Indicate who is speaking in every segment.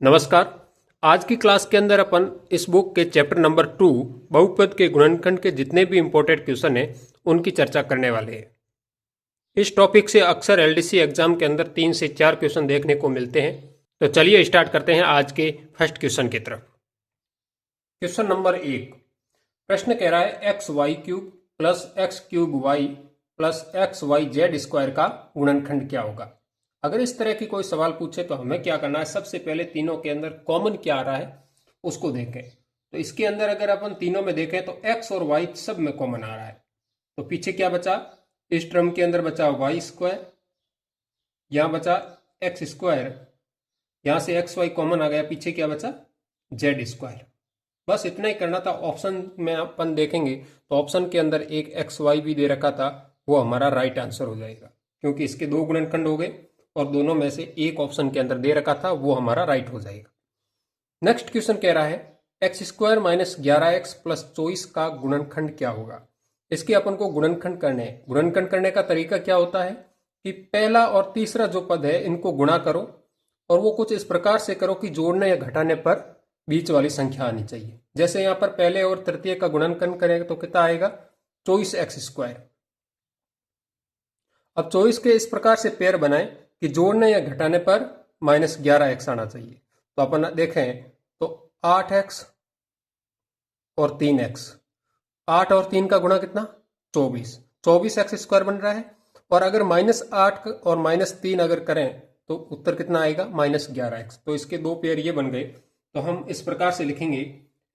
Speaker 1: नमस्कार। आज की क्लास के अंदर अपन इस बुक के चैप्टर नंबर 2 बहुपद के गुणनखंड के जितने भी इंपॉर्टेंट क्वेश्चन हैं उनकी चर्चा करने वाले हैं। इस टॉपिक से अक्सर एलडीसी एग्जाम के अंदर 3 से 4 क्वेश्चन देखने को मिलते हैं। तो चलिए स्टार्ट करते हैं आज के फर्स्ट क्वेश्चन की तरफ। क्वेश्चन नंबर 1, प्रश्न कह रहा है X Y cube plus X cube Y plus X Y Z square का गुणनखंड क्या होगा। अगर इस तरह की कोई सवाल पूछे तो हमें क्या करना है, सबसे पहले तीनों के अंदर कॉमन क्या आ रहा है उसको देखें। तो इसके अंदर अगर अपन तीनों में देखें तो एक्स और वाई सब में कॉमन आ रहा है। तो पीछे क्या बचा, इस टर्म के अंदर बचा वाई स्क्वायर, यहां बचा एक्स स्क्वायर, यहां से एक्स वाई कॉमन आ गया, पीछे क्या बचा जेड स्क्वायर। बस इतना ही करना था। ऑप्शन में अपन देखेंगे तो ऑप्शन के अंदर एक एक्स वाई भी दे रखा था, वो हमारा राइट आंसर हो जाएगा क्योंकि इसके दो गुणनखंड हो गए और दोनों में से एक ऑप्शन के अंदर दे रखा था वो हमारा राइट हो जाएगा। नेक्स्ट क्वेश्चन कह रहा है x square minus 11x plus 24 का गुणनखंड क्या होगा। इसके अपन को गुणनखंड करने हैं। गुणनखंड करने का तरीका क्या होता है कि पहला और तीसरा जो पद है इनको गुणा करो और वो कुछ इस प्रकार से करो कि जोड़ने या घटाने पर बीच वाली संख्या आनी चाहिए। जैसे यहां पर पहले और तृतीय का गुणनखंड करेंगे तो कितना आएगा 24x स्क्वायर। अब 24 के इस प्रकार से पेयर बनाए कि जोड़ने या घटाने पर माइनस 11x आना चाहिए। तो अपन देखें तो 8x और 3x, 8 और 3 का गुणा कितना 24, 24x स्क्वायर बन रहा है। और अगर -8 और -3 अगर करें तो उत्तर कितना आएगा -11x। तो इसके दो पेयर ये बन गए। तो हम इस प्रकार से लिखेंगे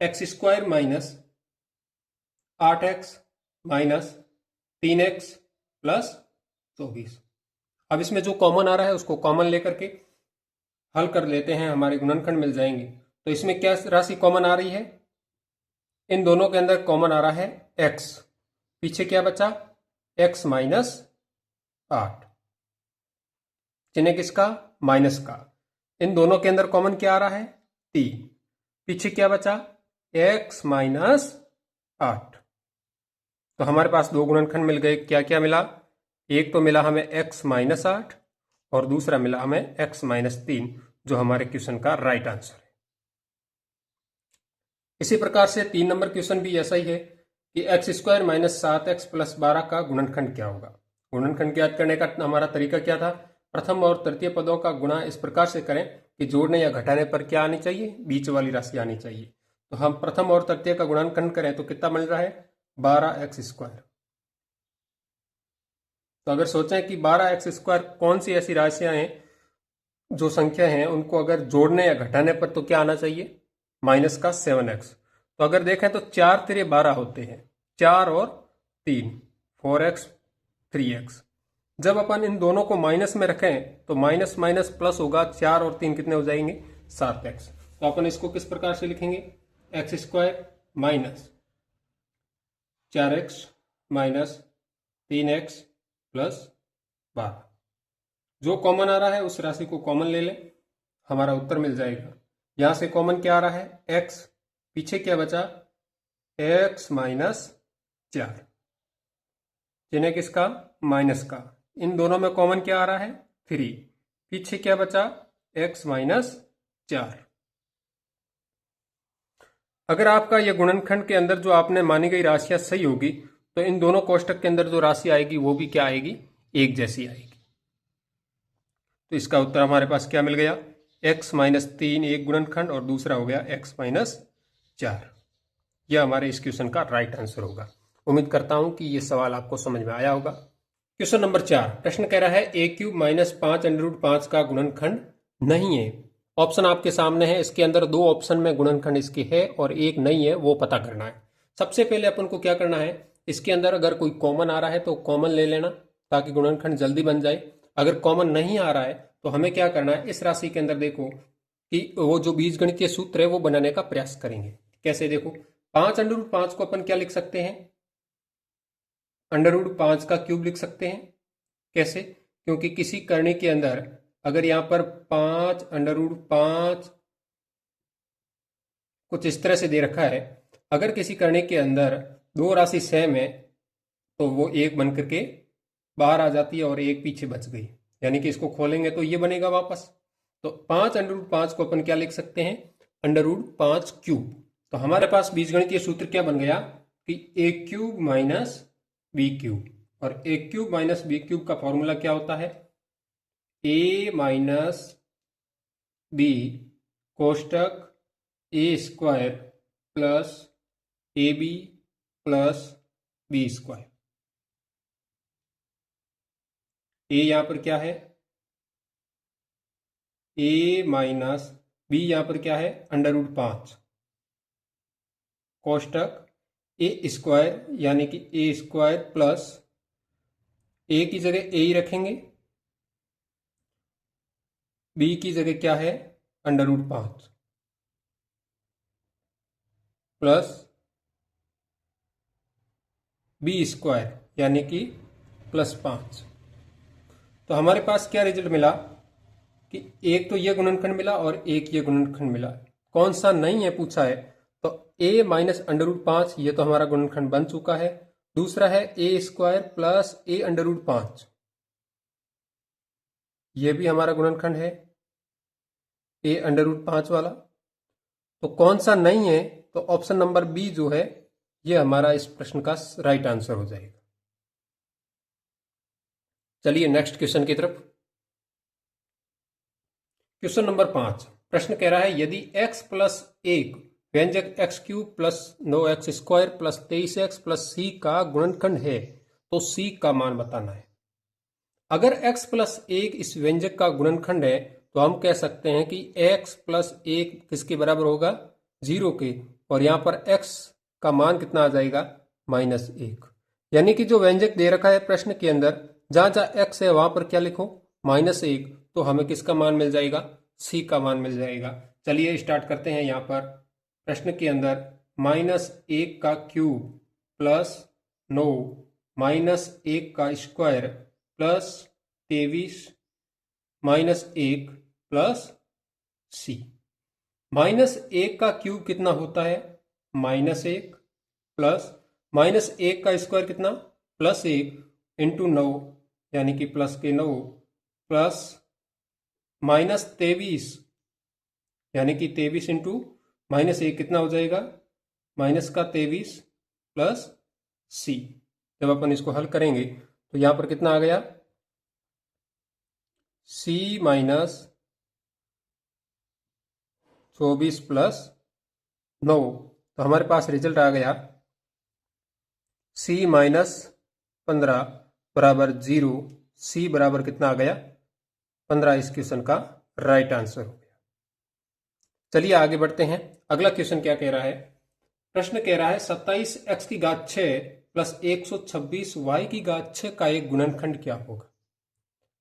Speaker 1: x square minus 8x minus 3x plus 24। अब इसमें जो कॉमन आ रहा है उसको कॉमन लेकर के हल कर लेते हैं, हमारे गुणनखंड मिल जाएंगे। तो इसमें क्या राशि कॉमन आ रही है, इन दोनों के अंदर कॉमन आ रहा है x, पीछे क्या बचा x माइनस 8, चिन्ह किसका माइनस का। इन दोनों के अंदर कॉमन क्या आ रहा है 3, पीछे क्या बचा x माइनस 8। तो हमारे पास दो गुणनखंड मिल गए। क्या क्या मिला, एक तो मिला हमें x माइनस 8 और दूसरा मिला हमें x माइनस 3 जो हमारे क्वेश्चन का राइट आंसर है। इसी प्रकार से 3 नंबर क्वेश्चन भी ऐसा ही है कि x square minus 7x plus 12 का गुणनखंड क्या होगा। गुणनखंड ज्ञात करने का हमारा तरीका क्या था, प्रथम और तृतीय पदों का गुणा इस प्रकार से करें कि जोड़ने या घटाने पर क्या आनी चाहिए, बीच वाली राशि आनी चाहिए। तो हम प्रथम और तृतीय का गुणनखंड करें तो कितना मिल रहा है 12x स्क्वायर। तो अगर सोचें कि 12x स्क्वायर कौन सी ऐसी राशियां हैं जो संख्या हैं उनको अगर जोड़ने या घटाने पर तो क्या आना चाहिए माइनस का 7x। तो अगर देखें तो 4 तिरे 12 होते हैं, 4 और 3 4x 3x। जब अपन इन दोनों को माइनस में रखें तो माइनस माइनस प्लस होगा, 4 और 3 कितने हो जाएंगे 7x। तो अपन इसको किस प्रकार से लिखेंगे x square minus 4x minus 3x plus 12। जो कॉमन आ रहा है उस राशि को कॉमन ले लें, हमारा उत्तर मिल जाएगा। यहां से कॉमन क्या आ रहा है x, पीछे क्या बचा x माइनस 4, चिन्ह किसका माइनस का। इन दोनों में कॉमन क्या आ रहा है 3, पीछे क्या बचा x माइनस 4। अगर आपका यह गुणनखंड के अंदर जो आपने मानी गई राशियां सही होगी तो इन दोनों कोष्टक के अंदर जो राशि आएगी वो भी क्या आएगी एक जैसी आएगी। तो इसका उत्तर हमारे पास क्या मिल गया x माइनस 3 एक गुणनखंड और दूसरा हो गया x माइनस 4। यह हमारे इस क्वेश्चन का राइट आंसर होगा। उम्मीद करता हूं कि यह सवाल आपको समझ में आया होगा। क्वेश्चन नंबर 4, प्रश्न कह रहा है a क्यूब माइनस 5√5 का गुणनखंड नहीं है। ऑप्शन आपके सामने है, इसके अंदर दो ऑप्शन में गुणनखंड इसके है और एक नहीं है, वो पता करना है। सबसे पहले अपन को क्या करना है, इसके अंदर अगर कोई कॉमन आ रहा है तो कॉमन ले लेना ताकि गुणनखंड जल्दी बन जाए। अगर कॉमन नहीं आ रहा है तो हमें क्या करना है, इस राशि के अंदर देखो कि वो जो बीजगणितीय सूत्र है वो बनाने का प्रयास करेंगे। कैसे, देखो 5√5 को अपन क्या लिख सकते हैं √5 का क्यूब लिख सकते हैं। कैसे, क्योंकि किसी करनी के अंदर अगर यहां पर 5√5 कुछ इस तरह से दे रखा है, अगर किसी करने के अंदर दो राशि सेम है तो वो एक बन करके बाहर आ जाती है और एक पीछे बच गई, यानी कि इसको खोलेंगे तो ये बनेगा वापस। तो 5√5 को अपन क्या लिख सकते हैं, √5³ तो हमारे पास बीजगणितीय सूत्र क्या बन गया कि a³ माइनस b³ और a³ माइनस b³ का फॉर्मूला क्या होता है, a minus b कोष्टक a² plus ab plus b²। a यहां पर क्या है, a माइनस b यहां पर क्या है, √5 कोष्टक a² यानी कि a² प्लस a की जगह a ही रखेंगे, b की जगह क्या है, √5 प्लस b² यानी कि +5। तो हमारे पास क्या रिजल्ट मिला कि एक तो ये गुणनखंड मिला और एक ये गुणनखंड मिला। कौन सा नहीं है पूछा है, तो a माइनस √5 ये तो हमारा गुणनखंड बन चुका है। दूसरा है a² प्लस a√5 ये भी हमारा गुणनखंड है a√5 वाला। तो कौन सा नहीं है, तो ऑप्शन नंबर बी जो है ये हमारा इस प्रश्न का राइट आंसर हो जाएगा। चलिए नेक्स्ट क्वेश्चन की तरफ। क्वेश्चन नंबर 5 प्रश्न कह रहा है यदि x प्लस 1 व्यंजक x³ plus 9x² plus 23x plus c का गुणनखंड है तो c का मान बताना है। अगर x प्लस 1 इस व्यंजक का गुणनखंड है तो हम कह सकते हैं कि x प्लस 1 किसके बराबर होगा, 0 के, और यहां पर x का मान कितना आ जाएगा, -1। यानी कि जो व्यंजक दे रखा है प्रश्न के अंदर, जहां जहां x है वहां पर क्या लिखो, -1, तो हमें किसका मान मिल जाएगा, c का मान मिल जाएगा। चलिए स्टार्ट करते हैं। यहां पर प्रश्न के अंदर -1 का क्यूब प्लस 9 -1 का स्क्वायर प्लस 23 -1 प्लस c। -1 का क्यूब कितना होता है, -1 प्लस -1 का स्क्वायर कितना, +1 इंटू 9 यानी कि प्लस के 9 प्लस -23 यानी कि 23 इंटू -1 कितना हो जाएगा, माइनस का 23 प्लस c। जब अपन इसको हल करेंगे तो यहां पर कितना आ गया, c माइनस 24 प्लस 9, तो हमारे पास रिजल्ट आ गया c माइनस 15 बराबर 0। c बराबर कितना आ गया, 15। इस क्वेश्चन का राइट आंसर हो गया। चलिए आगे बढ़ते हैं। अगला क्वेश्चन क्या कह रहा है, प्रश्न कह रहा है 27x की घात 6 प्लस 126y की घात 6 का एक गुणनखंड क्या होगा।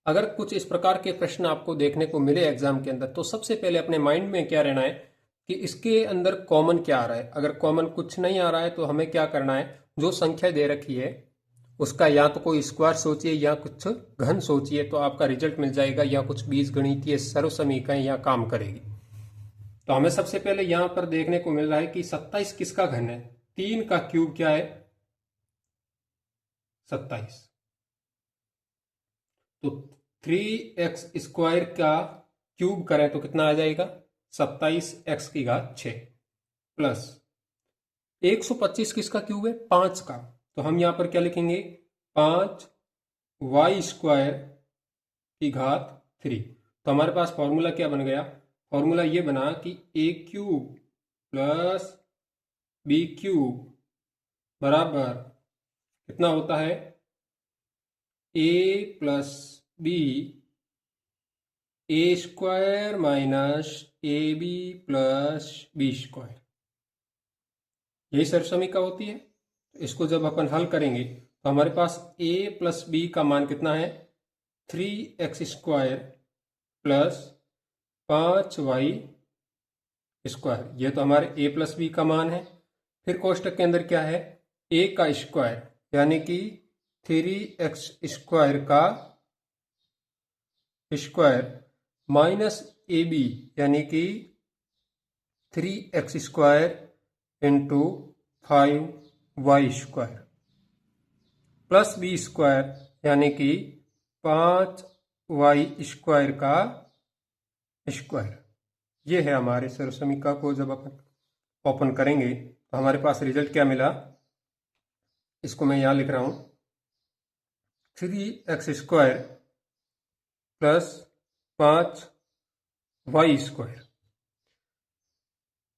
Speaker 1: अगर कुछ इस प्रकार के प्रश्न आपको देखने को मिले एग्जाम के अंदर, तो सबसे पहले अपने माइंड में क्या रहना है कि इसके अंदर कॉमन क्या आ रहा है। अगर कॉमन कुछ नहीं आ रहा है तो हमें क्या करना है, जो संख्या दे रखी है उसका या तो कोई स्क्वायर सोचिए या कुछ घन सोचिए, तो आपका रिजल्ट मिल जाएगा, या कुछ बीजगणितीय सरल समीकरण यहाँ काम करेगी। तो हमें सबसे पहले यहां पर देखने को मिल रहा है कि 27 किसका घन है, 3 का क्यूब क्या है, 27। तो 3x² का क्यूब करें तो कितना आ जाएगा, 27x की घात 6 प्लस 125 किसका क्यूब है, 5 का, तो हम यहां पर क्या लिखेंगे, 5y² की घात 3। तो हमारे पास फॉर्मूला क्या बन गया, फॉर्मूला ये बना कि a³ प्लस b³ बराबर कितना होता है, a plus b a² minus ab plus b²। यही सरसमीका होती है। इसको जब अपन हल करेंगे तो हमारे पास a प्लस b का मान कितना है, 3x² प्लस 5y²। ये तो हमारे a प्लस बी का मान है। फिर कोष्टक के अंदर क्या है, a का स्क्वायर यानी कि 3x² का स्क्वायर माइनस ab यानी कि 3x² into 5y² plus b² यानी कि 5y² का स्क्वायर। ये है हमारे सर्वसमीका को जब अपन ओपन करेंगे तो हमारे पास रिजल्ट क्या मिला, इसको मैं यहाँ लिख रहा हूँ 3x² प्लस 5y²।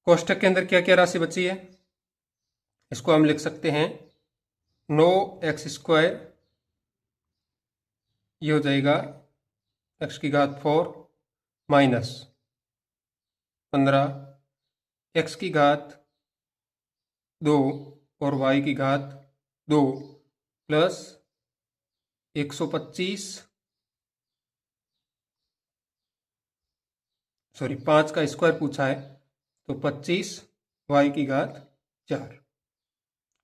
Speaker 1: कोष्टक के अंदर क्या क्या राशि बची है, इसको हम लिख सकते हैं 9x², ये हो जाएगा x की घात 4 माइनस 15 x की घात 2 और y की घात 2 प्लस 125, सॉरी 5 का स्क्वायर पूछा है तो 25 y की घात 4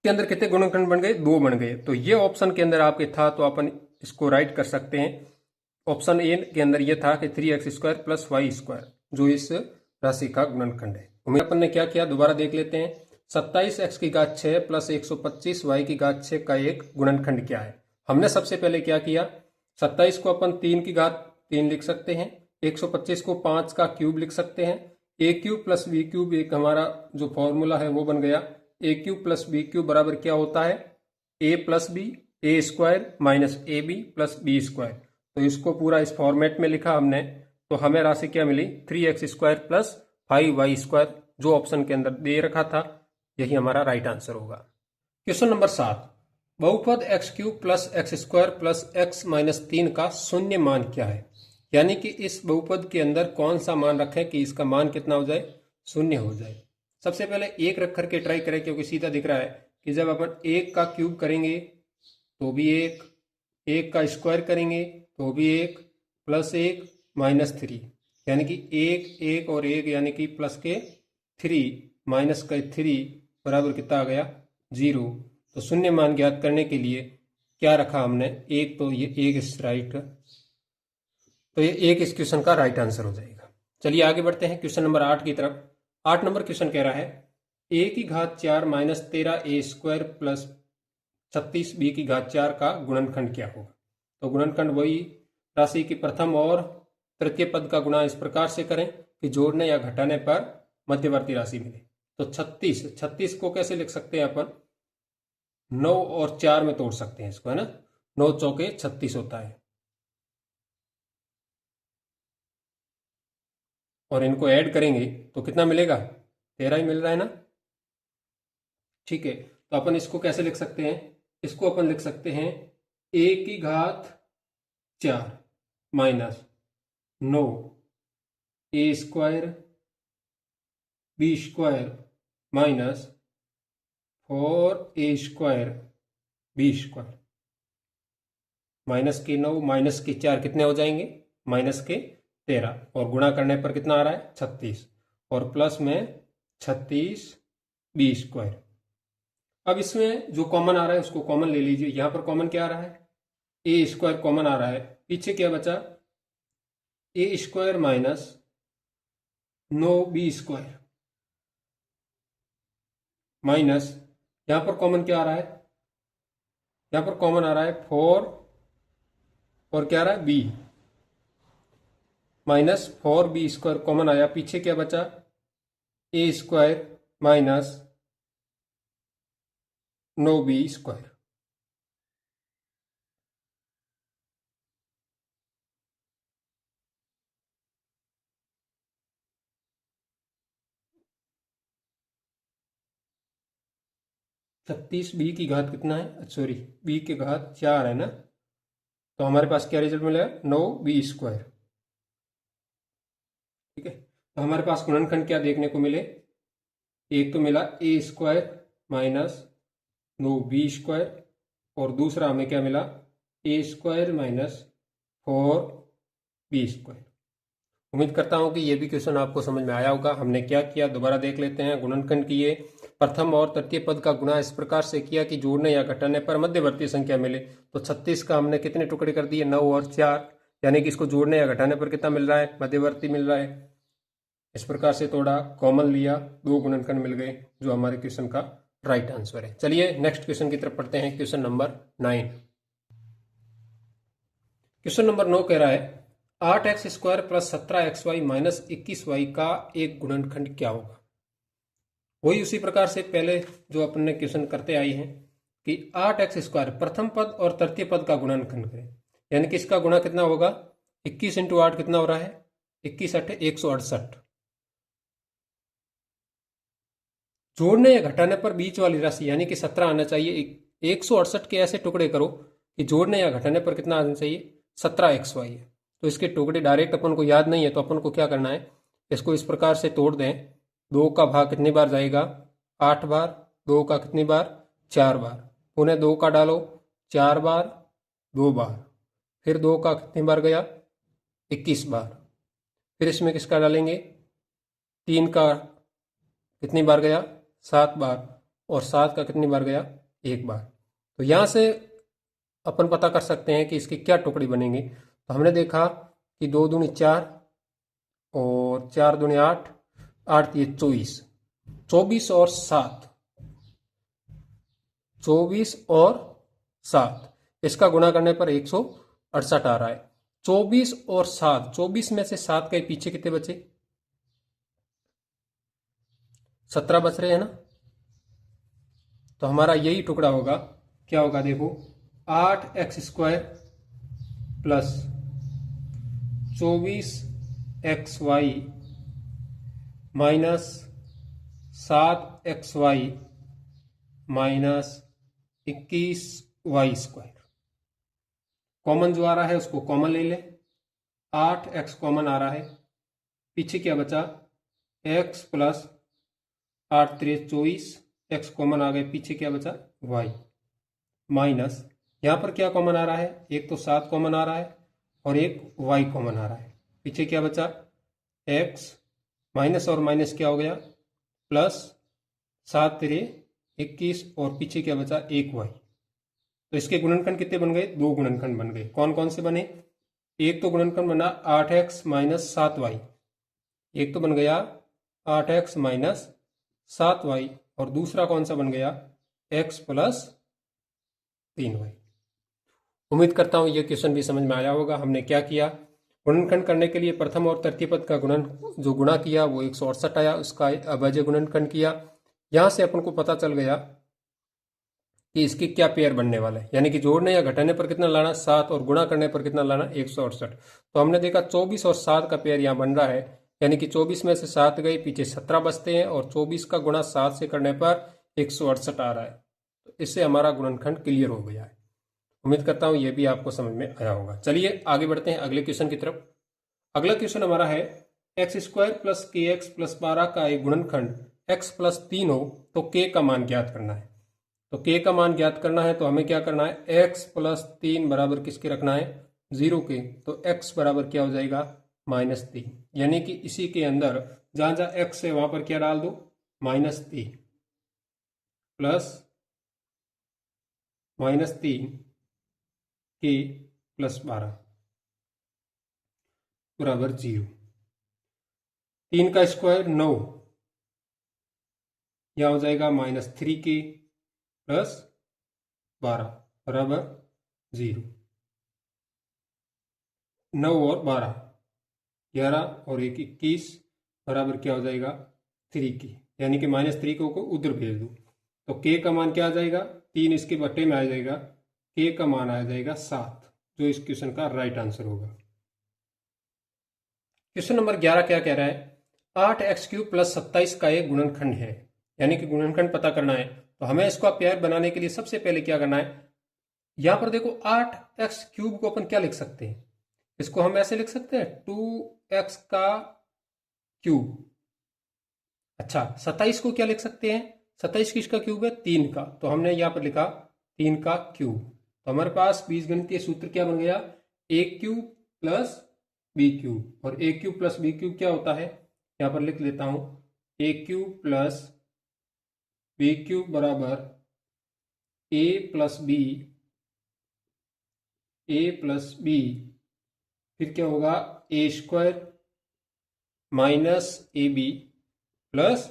Speaker 1: के अंदर कितने गुणनखंड बन गए, 2 बन गए। तो ये ऑप्शन के अंदर आपके था तो अपन इसको राइट कर सकते हैं। ऑप्शन ए के अंदर ये था कि 3x² प्लस y² जो इस राशि का गुणनखंड है। अपन ने क्या किया दोबारा देख लेते हैं। 27x की घात 6 प्लस 125 y की घात 6 का एक गुणनखंड क्या है। हमने सबसे पहले क्या किया, 27 को अपन 3 की घात 3 लिख सकते हैं, 125 को 5 का क्यूब लिख सकते हैं। A cube plus b cube एक हमारा जो फॉर्मूला है वो बन गया। A cube plus b cube बराबर क्या होता है, a plus b, a square minus a b plus b square. तो इसको पूरा इस फॉर्मेट में लिखा हमने तो हमें राशि क्या मिली 3x² प्लस 5y², जो ऑप्शन के अंदर दे रखा था यही हमारा राइट आंसर होगा। क्वेश्चन नंबर 7, बहुपद x³ plus x² plus x minus 3 का शून्य मान क्या है। यानी कि इस बहुपद के अंदर कौन सा मान रखें कि इसका मान कितना हो जाए, शून्य हो जाए। सबसे पहले 1 रख करके ट्राई करें क्योंकि सीधा दिख रहा है कि जब अपन 1 का क्यूब करेंगे तो भी 1 का स्क्वायर करेंगे तो भी 1 प्लस 1 माइनस 3, यानी कि 1 और 1 यानी कि प्लस के 3 माइनस का 3 बराबर कितना आ गया 0। तो शून्य मान ज्ञात करने के लिए क्या रखा हमने, एक, तो ये एक इस राइट, तो ये एक इस क्वेश्चन का राइट आंसर हो जाएगा। चलिए आगे बढ़ते हैं क्वेश्चन नंबर 8 की तरफ। 8 नंबर क्वेश्चन कह रहा है a की घात 4 माइनस 13a² प्लस 36b की घात 4 का गुणनखंड क्या होगा। तो गुणनखंड वही राशि की प्रथम और तृतीय पद का गुणा इस प्रकार से करें कि जोड़ने या घटाने पर मध्यवर्ती राशि मिले। तो 36 को कैसे लिख सकते हैं अपन, 9 और 4 में तोड़ सकते हैं इसको, है ना, 9 चौके 36 होता है और इनको ऐड करेंगे तो कितना मिलेगा, 13 ही मिल रहा है ना। ठीक है, तो अपन इसको कैसे लिख सकते हैं, इसको अपन लिख सकते हैं a की घात 4 minus 9 a² b² minus 4a² b²। Minus के 9 माइनस के 4 कितने हो जाएंगे, माइनस के 13, और गुणा करने पर कितना आ रहा है 36, और प्लस में 36b²। अब इसमें जो कॉमन आ रहा है उसको कॉमन ले लीजिए। यहां पर कॉमन क्या आ रहा है, a² कॉमन आ रहा है, पीछे क्या बचा a² माइनस 9b² माइनस, यहां पर कॉमन क्या आ रहा है, यहां पर कॉमन आ रहा है 4 और क्या आ रहा है b, माइनस 4b² कॉमन आया, पीछे क्या बचा a² माइनस 9b²। छत्तीस बी की घात कितना है, सॉरी बी की घात 4 है ना, तो हमारे पास क्या रिजल्ट मिलेगा 9b²। ठीक है, तो हमारे पास गुणनखंड क्या देखने को मिले, एक तो मिला a² माइनस 9b² और दूसरा हमें क्या मिला a² माइनस 4b²। उम्मीद करता हूं कि ये भी क्वेश्चन आपको समझ में आया होगा। हमने क्या किया दोबारा देख लेते हैं। गुणनखंड किए, प्रथम और तृतीय पद का गुणा इस प्रकार से किया कि जोड़ने या घटाने पर मध्यवर्ती संख्या मिले। तो 36 का हमने कितने टुकड़े कर दिए, 9 और 4, यानी कि इसको जोड़ने या घटाने पर कितना मिल रहा है, मध्यवर्ती मिल रहा है। इस प्रकार से तोड़ा, कॉमन लिया, 2 गुणनखंड मिल गए जो हमारे क्वेश्चन का राइट आंसर है। चलिए नेक्स्ट क्वेश्चन की तरफ पढ़ते हैं। Question number 9। क्वेश्चन नंबर 9 कह रहा है 8x² plus 17xy minus 21y का एक गुणनखंड क्या होगा। वही उसी प्रकार से पहले जो अपन ने क्वेश्चन करते आई हैं कि 8x² प्रथम पद और तृतीय पद का गुणनखंड करें, यानी कि इसका गुणा कितना होगा, 21 × 8 कितना हो रहा है, 21 × 8 168। जोड़ने या घटाने पर बीच वाली राशि यानी कि 17 आना चाहिए। 168 के ऐसे टुकड़े करो कि जोड़ने या घटाने पर कितना आना चाहिए, 17xy है। तो इसके टुकड़े डायरेक्ट अपन को याद नहीं है, तो अपन को क्या करना है, इसको इस प्रकार से तोड़ दें। 2 का भाग कितनी बार जाएगा, 8 बार। 2 का कितनी बार, 4 बार। पुनः 2 का डालो 4 बार, 2 बार। फिर 2 का कितनी बार गया, 21 बार। फिर इसमें किसका डालेंगे, 3 का कितनी बार गया, 7 बार। और 7 का कितनी बार गया, 1 बार। तो यहाँ से अपन पता कर सकते हैं कि इसके क्या टुकड़े बनेंगे। तो हमने देखा कि 2 दूनी 4 और 4 दूनी 8, 8 दिए 24, 24 और 7, 24 और 7 इसका गुणा करने पर 168 आ रहा है। 24 और 7, 24 में से 7 के पीछे कितने बचे, 17 बच रहे हैं ना। तो हमारा यही टुकड़ा होगा, क्या होगा देखो, 8x² plus 24xy minus 7xy minus 21y²। Common जो आ रहा है उसको कॉमन ले ले, 8x कॉमन आ रहा है, पीछे क्या बचा, x प्लस 8 × 3 24, x कॉमन आ गए, पीछे क्या बचा, y माइनस, यहाँ पर क्या कॉमन आ रहा है, एक तो 7 कॉमन आ रहा है और एक y कॉमन आ रहा है, पीछे क्या बचा, x माइनस और माइनस क्या हो गया, प्लस 7 × 3 21 और पीछे क्या बचा, 1y। तो इसके गुणनखंड कितने बन गए, 2 गुणनखंड बन गए। कौन कौन से बने, एक तो गुणनखंड बना 8x माइनस 7y, एक तो बन गया 8x माइनस 7y, और दूसरा कौन सा बन गया, x प्लस 3y। उम्मीद करता हूं यह क्वेश्चन भी समझ में आया होगा। हमने क्या किया, गुणनखंड करने के लिए प्रथम और तृतीय पद का गुणा किया वो 168 आया, उसका अभाज्य गुणनखंड किया। यहां से अपन को पता चल गया कि इसकी क्या पेयर बनने वाला है, यानी कि जोड़ने या घटाने पर कितना लाना, 7, और गुणा करने पर कितना लाना, 168। तो हमने देखा 24 और 7 का पेयर यहाँ बन रहा है, यानी कि 24 में से 7 गए, पीछे 17 बचते हैं, और 24 का गुणा 7 से करने पर 168 आ रहा है। तो इससे हमारा गुणनखंड क्लियर हो गया है। उम्मीद करता हूं यह भी आपको समझ में आया होगा। चलिए आगे बढ़ते हैं अगले क्वेश्चन की तरफ। अगला क्वेश्चन हमारा है x² प्लस kx प्लस 12 का एक गुणनखंड x प्लस 3 हो तो k का मान ज्ञात करना है। तो k का मान ज्ञात करना है तो हमें क्या करना है, x प्लस 3 बराबर किसके रखना है, 0 के। तो x बराबर क्या हो जाएगा, -3, यानी कि इसी के अंदर जहां जहां x है वहां पर क्या डाल दो, -3 प्लस -3 k प्लस 12 बराबर 0। 3 का स्क्वायर 9, यह हो जाएगा -3k प्लस 12 बराबर 0। 9 और 12, 11 और 1 21 बराबर क्या हो जाएगा, 3k, यानी कि -3 को उधर भेज दो। तो k का मान क्या आ जाएगा, 3 इसके बट्टे में आ जाएगा, k का मान आ जाएगा 7, जो इस क्वेश्चन का राइट आंसर होगा। क्वेश्चन नंबर 11 क्या कह रहा है, 8x³ प्लस 27 का एक गुणनखंड है, यानी कि गुणनखंड पता करना है। तो हमें इसका पेयर बनाने के लिए सबसे पहले क्या करना है, यहां पर देखो 8x³ को अपन क्या लिख सकते हैं, इसको हम ऐसे लिख सकते हैं 2x का क्यूब। अच्छा, 27 को क्या लिख सकते हैं, 27 किसका क्यूब है, 3 का। तो हमने यहां पर लिखा 3 का क्यूब। तो हमारे पास बीजगणितीय सूत्र क्या बन गया, a³ प्लस b³ और a³ प्लस b³ क्या होता है, यहां पर लिख लेता हूं, a³ प्लस b³ बराबर a प्लस b, फिर क्या होगा, a² minus ab plus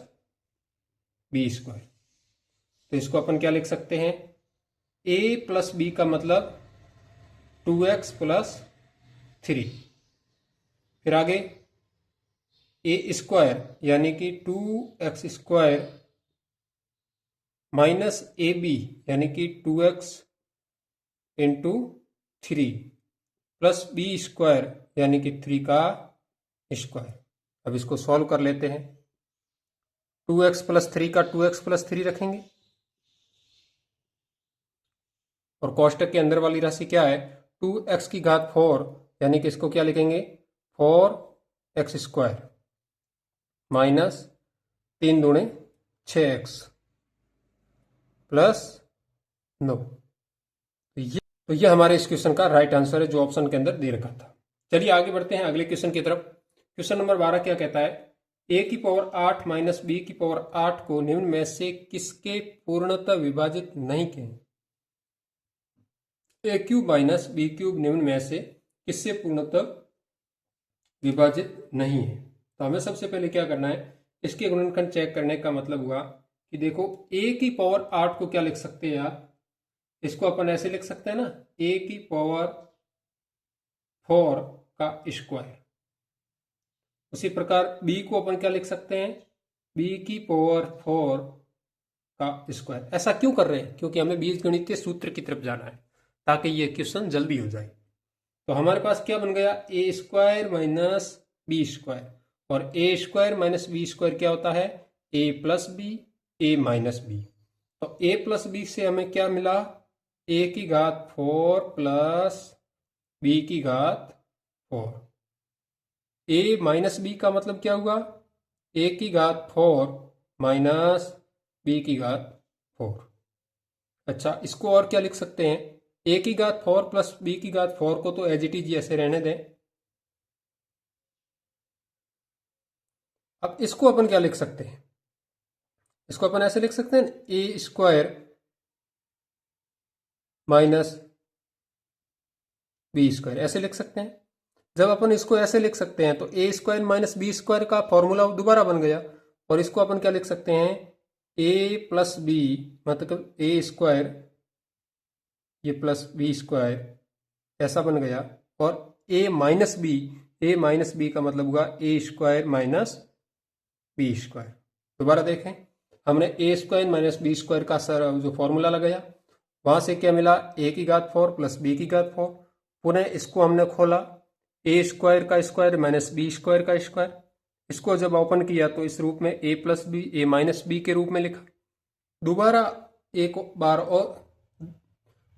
Speaker 1: b²। तो इसको अपन क्या लिख सकते हैं, a प्लस b का मतलब 2x प्लस 3 फिर आगे ए स्क्वायर यानी कि 2x² माइनस ए बी यानी कि 2x इंटू 3 प्लस b² यानी कि 3 का स्क्वायर। अब इसको सॉल्व कर लेते हैं। 2x प्लस 3 का 2x प्लस 3 रखेंगे और कोष्टक के अंदर वाली राशि क्या है 2x की घात 4 यानी कि इसको क्या लिखेंगे 4x² माइनस 3 दूणे 6x प्लस 9। तो ये हमारे इस क्वेश्चन का राइट आंसर है जो ऑप्शन के अंदर दे रखा था। चलिए आगे बढ़ते हैं अगले क्वेश्चन की तरफ। क्वेश्चन नंबर 12 क्या कहता है a की पावर 8 माइनस b की पावर 8 को निम्न में से किसके पूर्णतः विभाजित नहीं किए। a³ माइनस b³ निम्न में से किससे पूर्णतः विभाजित नहीं है। तो हमें सबसे पहले क्या करना है इसके गुणनखंड चेक करने का मतलब हुआ कि देखो a की पावर 8 को क्या लिख सकते हैं यार, इसको अपन ऐसे लिख सकते हैं ना a की पावर 4 का स्क्वायर। उसी प्रकार b को अपन क्या लिख सकते हैं b की पावर 4 का स्क्वायर। ऐसा क्यों कर रहे हैं क्योंकि हमें बीजगणितीय सूत्र की तरफ जाना है ताकि ये क्वेश्चन जल्दी हो जाए। तो हमारे पास क्या बन गया a² माइनस b² और a² माइनस b² क्या होता है a plus B a minus B. तो a प्लस बी से हमें क्या मिला a की घात 4 प्लस b की घात 4। a माइनस बी का मतलब क्या हुआ a की घात 4 माइनस b की घात 4। अच्छा इसको और क्या लिख सकते हैं a की घात 4 प्लस b की घात 4 को तो एज इट इज ऐसे रहने दें। अब इसको अपन क्या लिख सकते हैं इसको अपन ऐसे लिख सकते हैं a² माइनस b² ऐसे लिख सकते हैं। जब अपन इसको ऐसे लिख सकते हैं तो a² माइनस b² का फॉर्मूला दोबारा बन गया और इसको अपन क्या लिख सकते हैं a प्लस बी मतलब a² ये प्लस b² ऐसा बन गया और a माइनस बी का मतलब हुआ a² माइनस b²। दोबारा देखें हमने a² माइनस b² का जो फॉर्मूला लगाया वहां से क्या मिला a की घात 4 प्लस b की घात 4। पुनः इसको हमने खोला a² का स्क्वायर माइनस b² का स्क्वायर। इसको जब ओपन किया तो इस रूप में a plus B a minus B के रूप में लिखा।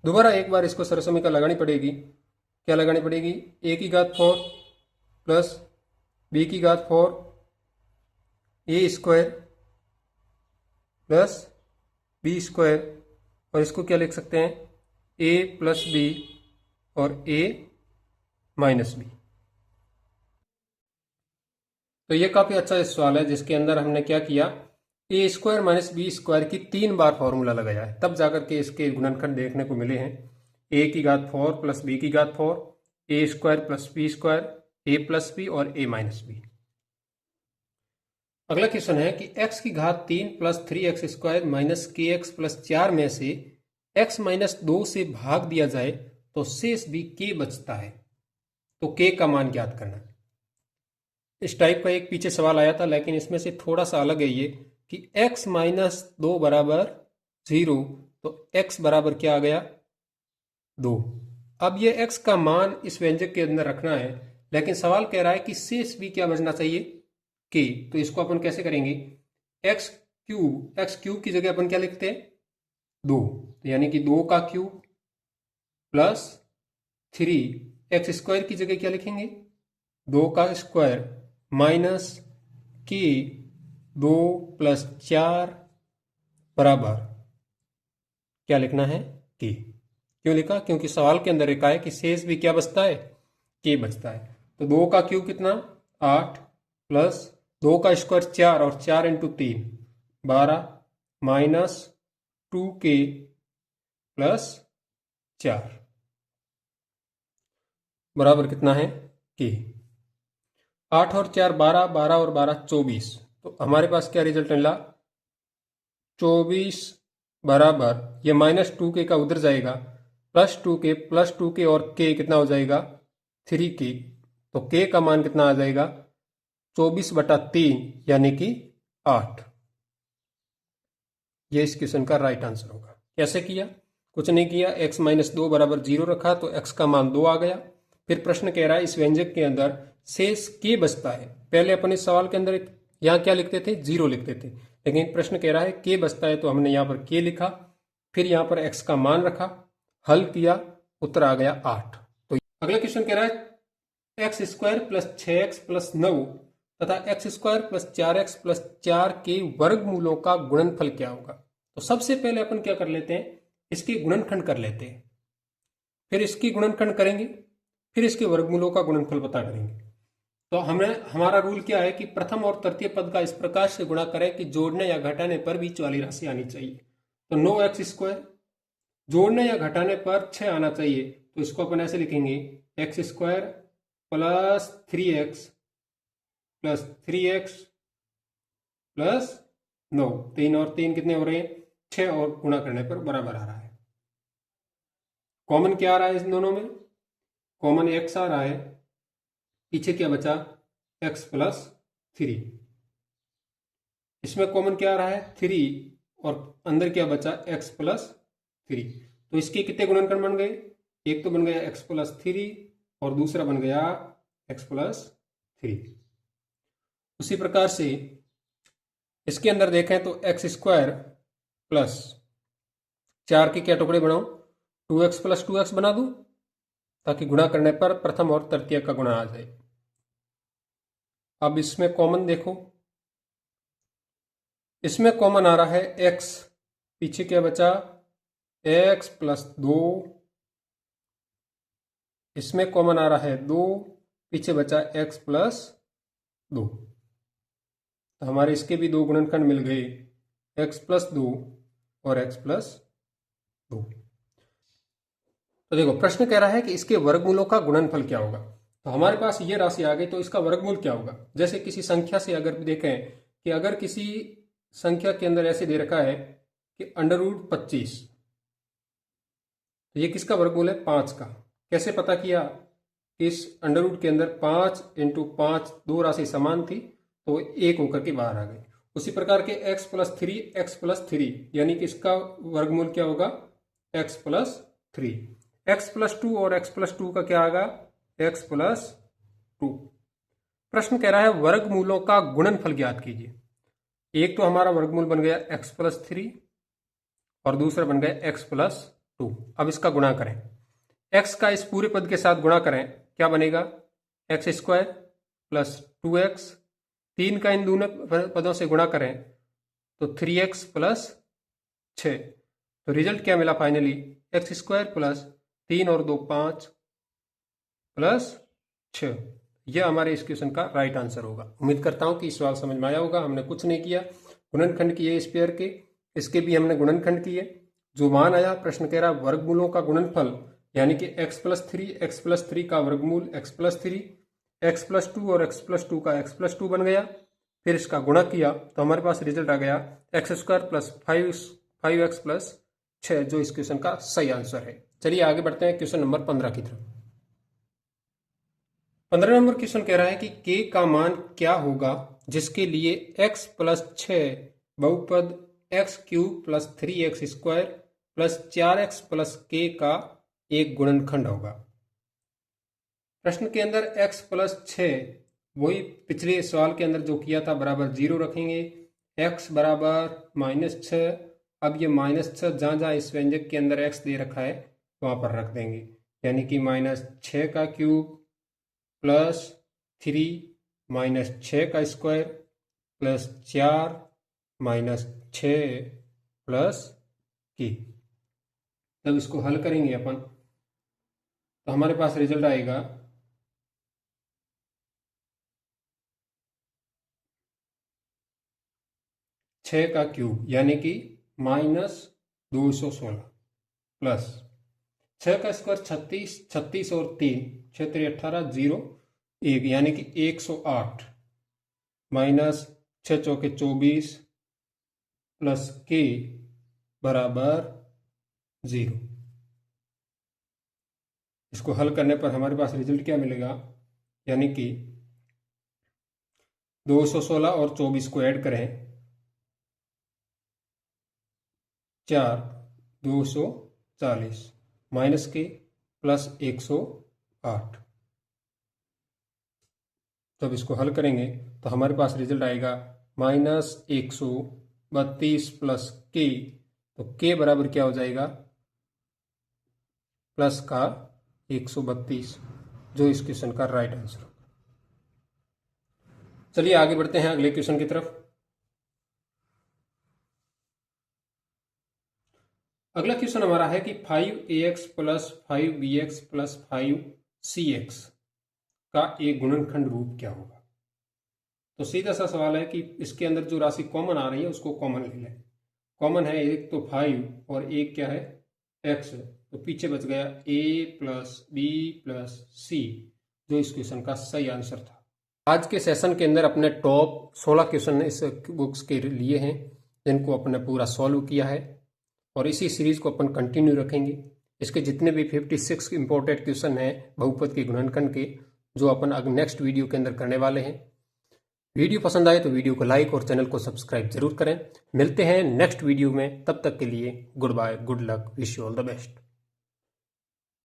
Speaker 1: दोबारा एक बार इसको सरसमीका लगानी पड़ेगी। क्या लगानी पड़ेगी a की घात 4 प्लस b की घात 4 a² प्लस b² और इसको क्या लिख सकते हैं a प्लस बी और a माइनस बी। तो ये काफी अच्छा सवाल है जिसके अंदर हमने क्या किया a² माइनस b² की 3 बार फॉर्मूला लगाया है तब जाकर के इसके गुणनखंड देखने को मिले हैं a की घात 4 प्लस b की घात 4 a² plus b² a plus B और a माइनस बी। अगला क्वेश्चन है कि x की घात 3 plus 3x² minus kx plus 4 में से x माइनस 2 से भाग दिया जाए तो शेष भी k बचता है तो k का मान ज्ञात करना। इस टाइप का एक पीछे सवाल आया था लेकिन इसमें से थोड़ा सा अलग है ये कि x माइनस 2 बराबर 0 तो x बराबर क्या आ गया 2। अब ये x का मान इस व्यंजक के अंदर रखना है लेकिन सवाल कह रहा है कि शेष भी क्या बचना चाहिए k। तो इसको अपन कैसे करेंगे x³ की जगह अपन क्या लिखते हैं 2 तो यानी कि 2 का क्यूब प्लस 3x² की जगह क्या लिखेंगे 2 का स्क्वायर माइनस k 2 प्लस 4 बराबर क्या लिखना है k। क्यों लिखा क्योंकि सवाल के अंदर लिखा है कि शेष भी क्या बचता है k बचता है। तो 2 का क्यूब कितना 8 प्लस 2 का स्क्वायर 4 और 4 इंटू 3 12 माइनस 2k प्लस 4 बराबर कितना है k। 8 और 4 12 12 और 12 24। तो हमारे पास क्या रिजल्ट मिला 24 बराबर ये माइनस 2k का उधर जाएगा प्लस 2k और k कितना हो जाएगा 3k। तो के का मान कितना आ जाएगा 24/3 यानी कि 8। ये इस क्वेश्चन का राइट आंसर होगा। कैसे किया? कुछ नहीं किया, x - 2 बराबर 0 रखा तो x का मान 2 आ गया। फिर प्रश्न कह रहा है इस व्यंजक के अंदर शेष के बचता है। पहले अपन इस सवाल के अंदर यहाँ क्या लिखते थे, 0 लिखते थे, लेकिन प्रश्न कह रहा है के बचता है तो हमने यहाँ पर के लिखा, फिर यहाँ पर x का मान रखा, हल किया, उत्तर आ गया 8। तो अगला क्वेश्चन कह रहा है x² + 6x + 9 तथा x² + 4x + 4 के वर्गमूलों का गुणनफल क्या होगा। तो सबसे पहले अपन क्या कर लेते हैं, इसके गुणनखंड कर लेते हैं, फिर इसकी गुणनखंड करेंगे, फिर इसके वर्गमूलों का गुणनफल पता करेंगे। तो हमारा रूल क्या है कि प्रथम और तृतीय पद का इस प्रकार से गुणा करें कि जोड़ने या घटाने पर बीच वाली राशि आनी चाहिए। तो 9x², जोड़ने या घटाने पर 6 आना चाहिए, तो इसको अपन ऐसे लिखेंगे x² + 3x + 3x + 9। 3 और 3 कितने हो रहे हैं, 6, और गुणा करने पर बराबर आ रहा है। कॉमन क्या आ रहा है इन दोनों में, कॉमन x आ रहा है, पीछे क्या बचा x + 3। इसमें कॉमन क्या आ रहा है 3, और अंदर क्या बचा x + 3। तो इसके कितने गुणनखंड बन गए, एक तो बन गया x + 3 और दूसरा बन गया x + 3। उसी प्रकार से इसके अंदर देखें तो x² + 4 के क्या टुकड़े बनाऊं, 2x + 2x बना दूं, ताकि गुणा करने पर प्रथम और तृतीय का गुणा आ जाए। अब इसमें कॉमन देखो, इसमें कॉमन आ रहा है x, पीछे क्या बचा x + 2, इसमें कॉमन आ रहा है 2, पीछे बचा x + 2। तो हमारे इसके भी दो गुणनखंड मिल गए, x + 2 और x + 2। तो देखो प्रश्न कह रहा है कि इसके वर्गमूलों का गुणनफल क्या होगा। तो हमारे पास ये राशि आ गई, तो इसका वर्गमूल क्या होगा। जैसे किसी संख्या से अगर देखें कि अगर किसी संख्या के अंदर ऐसे दे रखा है कि √25, तो ये किसका वर्गमूल है, 5 का। कैसे पता किया, इस अंडर के अंदर 5 × 5 दो राशि समान थी, तो 1 होकर के बाहर आ गई। उसी प्रकार के x + 3 यानी कि इसका वर्गमूल क्या होगा, x + 3। x + 2 और x + 2 का क्या आएगा, x + 2। प्रश्न कह रहा है वर्गमूलों का गुणनफल ज्ञात कीजिए। एक तो हमारा वर्गमूल बन गया x + 3 और दूसरा बन गया x + 2। अब इसका गुणा करें, x का इस पूरे पद के साथ गुणा करें, क्या बनेगा, x² + 2x, 3 का इन दोनों पदों से गुणा करें तो 3x + 6। तो रिजल्ट क्या मिला फाइनली, x² + 3 और 2 5 + 6। यह हमारे इस क्वेश्चन का राइट आंसर होगा। उम्मीद करता हूं कि इस सवाल समझ में आया होगा। हमने कुछ नहीं किया, गुणनखंड किए इस पेयर के, इसके भी हमने गुणनखंड किए। जो मान आया, प्रश्न कह रहा वर्गमूलों का गुणनफल, यानी कि x + 3 का वर्गमूल x + 3, x + 2 और x + 2 का x + 2 बन गया। फिर इसका गुणा किया तो हमारे पास रिजल्ट आ गया x² + 5x + 6, जो इस क्वेश्चन का सही आंसर है। चलिए आगे बढ़ते हैं क्वेश्चन नंबर 15 की तरफ। 15 नंबर क्वेश्चन कह रहा है कि k का मान क्या होगा जिसके लिए x + 6 बहुपद x³ + 3x² + 4x + k का एक गुणनखंड होगा। प्रश्न के अंदर x + 6, वही पिछले सवाल के अंदर जो किया था, बराबर 0 रखेंगे, x बराबर -6। अब ये -6 जहाँ जहाँ इस व्यंजक के अंदर x दे रखा है वहाँ पर रख देंगे, यानी कि -6 का क्यूब + 3 -6 का स्क्वायर + 4 -6 + k। तब इसको हल करेंगे अपन तो हमारे पास रिजल्ट आएगा 6 का क्यूब, यानी कि -216 प्लस 6 का स्क्वायर 36, 36 और 3 6 3 18 0 1, यानी कि 108 माइनस 6 चौके 24 प्लस k बराबर 0। इसको हल करने पर हमारे पास रिजल्ट क्या मिलेगा, यानी कि 216 और 24 को ऐड करें 4 240 माइनस के प्लस 108। जब इसको हल करेंगे तो हमारे पास रिजल्ट आएगा -132 प्लस के, तो के बराबर क्या हो जाएगा, प्लस का 132, जो इस क्वेश्चन का राइट आंसर होगा। चलिए आगे बढ़ते हैं अगले क्वेश्चन की तरफ। अगला क्वेश्चन हमारा है कि 5ax plus 5bx plus 5cx का एक गुणनखंड रूप क्या होगा। तो सीधा सा सवाल है कि इसके अंदर जो राशि कॉमन आ रही है उसको कॉमन ले लें। कॉमन है एक तो 5 और एक क्या है x, तो पीछे बच गया a प्लस बी प्लस सी, जो इस क्वेश्चन का सही आंसर था। आज के सेशन के अंदर अपने टॉप 16 क्वेश्चन इस बुक्स के लिए हैं, जिनको अपने पूरा सॉल्व किया है, और इसी सीरीज को अपन कंटिन्यू रखेंगे। इसके जितने भी 56 इंपॉर्टेंट क्वेश्चन हैं बहुपद के गुणनखंड के, जो अपन अगर नेक्स्ट वीडियो के अंदर करने वाले हैं। वीडियो पसंद आए तो वीडियो को लाइक और चैनल को सब्सक्राइब जरूर करें। मिलते हैं नेक्स्ट वीडियो में, तब तक के लिए goodbye, good luck, wish you all the best.